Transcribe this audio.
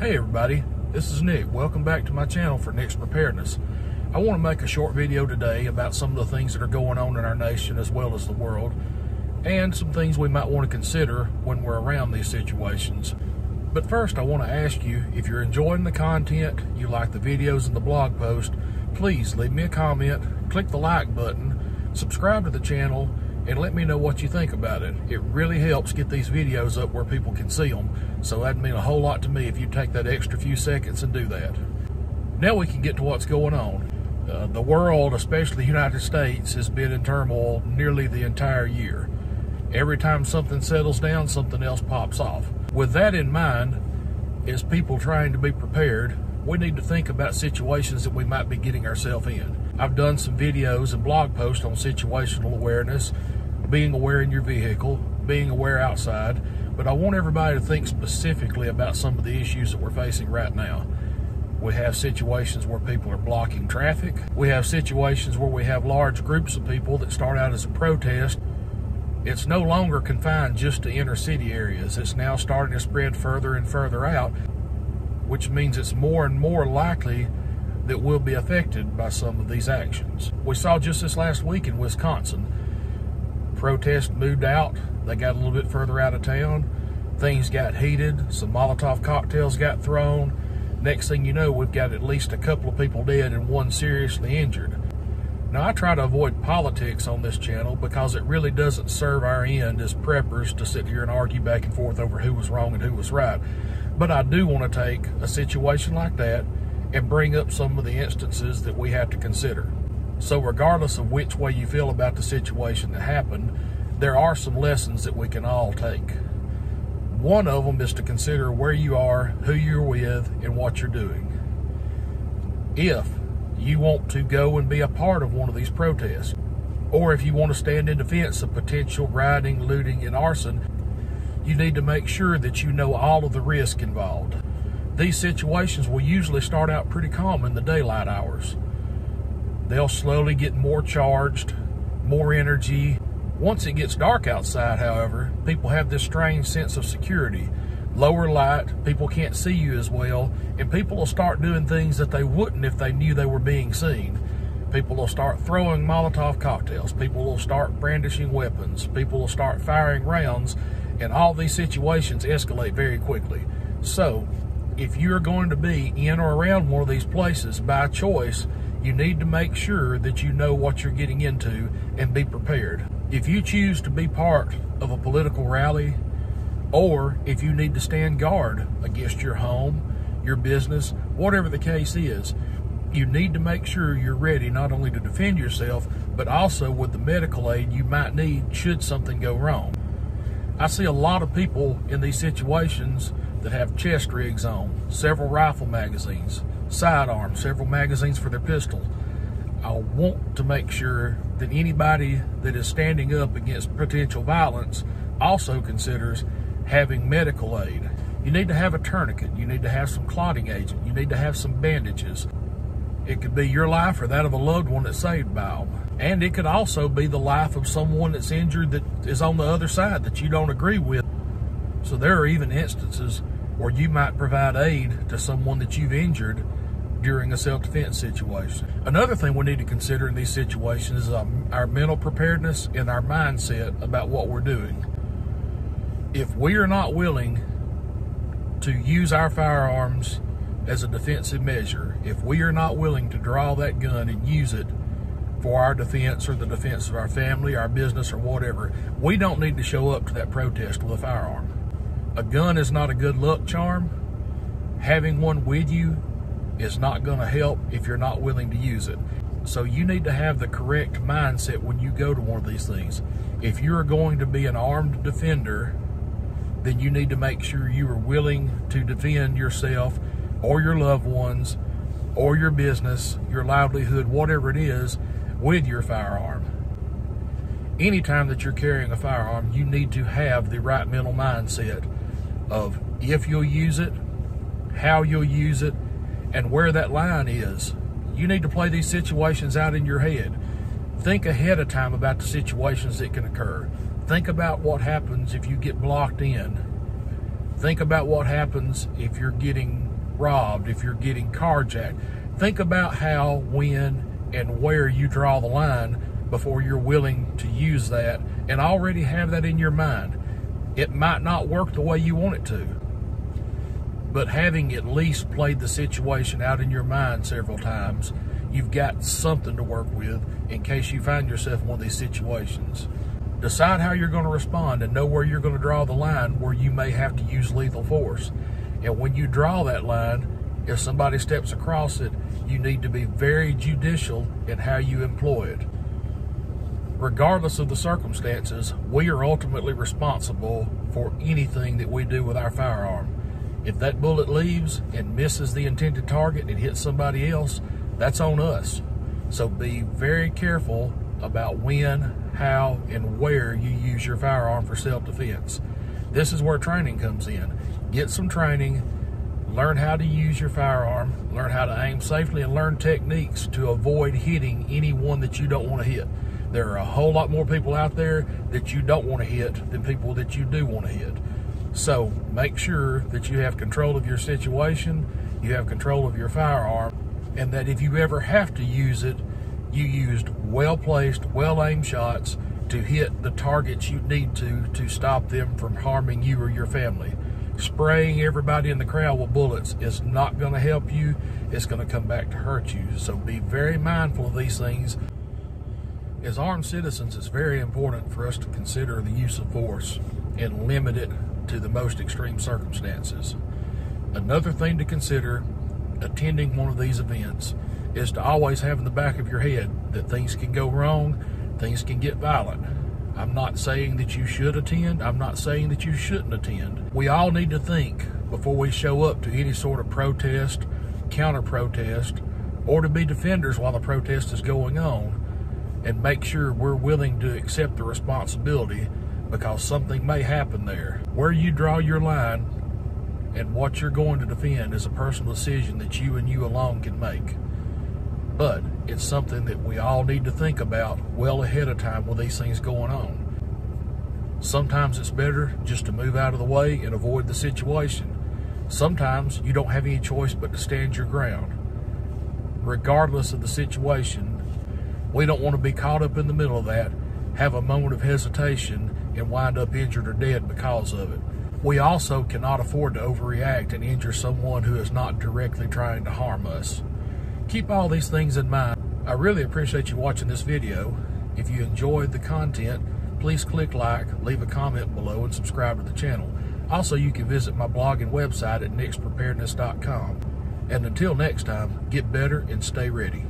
Hey everybody, this is Nick. Welcome back to my channel for Nick's Preparedness. I want to make a short video today about some of the things that are going on in our nation as well as the world, and some things we might want to consider when we're around these situations. But first, I want to ask you, if you're enjoying the content, you like the videos and the blog post, please leave me a comment, click the like button, subscribe to the channel, and let me know what you think about it. It really helps get these videos up where people can see them, so that'd mean a whole lot to me if you take that extra few seconds and do that. Now we can get to what's going on. The world, especially the United States, has been in turmoil nearly the entire year. Every time something settles down, something else pops off. With that in mind, as people trying to be prepared, we need to think about situations that we might be getting ourselves in. I've done some videos and blog posts on situational awareness, being aware in your vehicle, being aware outside, but I want everybody to think specifically about some of the issues that we're facing right now. We have situations where people are blocking traffic. We have situations where we have large groups of people that start out as a protest. It's no longer confined just to inner city areas. It's now starting to spread further and further out, which means it's more and more likely that we'll be affected by some of these actions. We saw just this last week in Wisconsin, protests moved out. They got a little bit further out of town. Things got heated. Some Molotov cocktails got thrown. Next thing you know, we've got at least a couple of people dead and one seriously injured. Now, I try to avoid politics on this channel because it really doesn't serve our end as preppers to sit here and argue back and forth over who was wrong and who was right. But I do want to take a situation like that and bring up some of the instances that we have to consider. So regardless of which way you feel about the situation that happened, there are some lessons that we can all take. One of them is to consider where you are, who you're with, and what you're doing. If you want to go and be a part of one of these protests, or if you want to stand in defense of potential rioting, looting, and arson, you need to make sure that you know all of the risk involved. These situations will usually start out pretty calm in the daylight hours. They'll slowly get more charged, more energy. Once it gets dark outside, however, people have this strange sense of security. Lower light, people can't see you as well, and people will start doing things that they wouldn't if they knew they were being seen. People will start throwing Molotov cocktails. People will start brandishing weapons. People will start firing rounds, and all these situations escalate very quickly. So, if you're going to be in or around one of these places by choice, you need to make sure that you know what you're getting into and be prepared. If you choose to be part of a political rally, or if you need to stand guard against your home, your business, whatever the case is, you need to make sure you're ready not only to defend yourself, but also with the medical aid you might need should something go wrong. I see a lot of people in these situations that have chest rigs on, several rifle magazines, sidearms, several magazines for their pistol. I want to make sure that anybody that is standing up against potential violence also considers having medical aid. You need to have a tourniquet. You need to have some clotting agent. You need to have some bandages. It could be your life or that of a loved one that's saved by them. And it could also be the life of someone that's injured that is on the other side that you don't agree with. So there are even instances where you might provide aid to someone that you've injured during a self-defense situation. Another thing we need to consider in these situations is our mental preparedness and our mindset about what we're doing. If we are not willing to use our firearms as a defensive measure, if we are not willing to draw that gun and use it for our defense or the defense of our family, our business, or whatever, we don't need to show up to that protest with a firearm. A gun is not a good luck charm. Having one with you is not going to help if you're not willing to use it. So you need to have the correct mindset when you go to one of these things. If you're going to be an armed defender, then you need to make sure you are willing to defend yourself or your loved ones or your business, your livelihood, whatever it is, with your firearm. Anytime that you're carrying a firearm, you need to have the right mental mindset of if you'll use it, how you'll use it, and where that line is. You need to play these situations out in your head. Think ahead of time about the situations that can occur. Think about what happens if you get blocked in. Think about what happens if you're getting robbed, if you're getting carjacked. Think about how, when, and where you draw the line before you're willing to use that, and already have that in your mind. It might not work the way you want it to, but having at least played the situation out in your mind several times, you've got something to work with in case you find yourself in one of these situations. Decide how you're going to respond and know where you're going to draw the line where you may have to use lethal force. And when you draw that line, if somebody steps across it, you need to be very judicial in how you employ it. Regardless of the circumstances, we are ultimately responsible for anything that we do with our firearm. If that bullet leaves and misses the intended target and hits somebody else, that's on us. So be very careful about when, how, and where you use your firearm for self-defense. This is where training comes in. Get some training, learn how to use your firearm, learn how to aim safely, and learn techniques to avoid hitting anyone that you don't want to hit. There are a whole lot more people out there that you don't want to hit than people that you do want to hit. So make sure that you have control of your situation, you have control of your firearm, and that if you ever have to use it, you used well-placed, well-aimed shots to hit the targets you need to stop them from harming you or your family. Spraying everybody in the crowd with bullets is not going to help you. It's going to come back to hurt you. So be very mindful of these things. As armed citizens, it's very important for us to consider the use of force and limit it to the most extreme circumstances. Another thing to consider attending one of these events is to always have in the back of your head that things can go wrong, things can get violent. I'm not saying that you should attend. I'm not saying that you shouldn't attend. We all need to think before we show up to any sort of protest, counter-protest, or to be defenders while the protest is going on, and make sure we're willing to accept the responsibility, because something may happen there. Where you draw your line and what you're going to defend is a personal decision that you and you alone can make. But it's something that we all need to think about well ahead of time with these things going on. Sometimes it's better just to move out of the way and avoid the situation. Sometimes you don't have any choice but to stand your ground. Regardless of the situation, we don't want to be caught up in the middle of that, have a moment of hesitation, and wind up injured or dead because of it. We also cannot afford to overreact and injure someone who is not directly trying to harm us. Keep all these things in mind. I really appreciate you watching this video. If you enjoyed the content, please click like, leave a comment below, and subscribe to the channel. Also, you can visit my blog and website at preparedness.com. And until next time, get better and stay ready.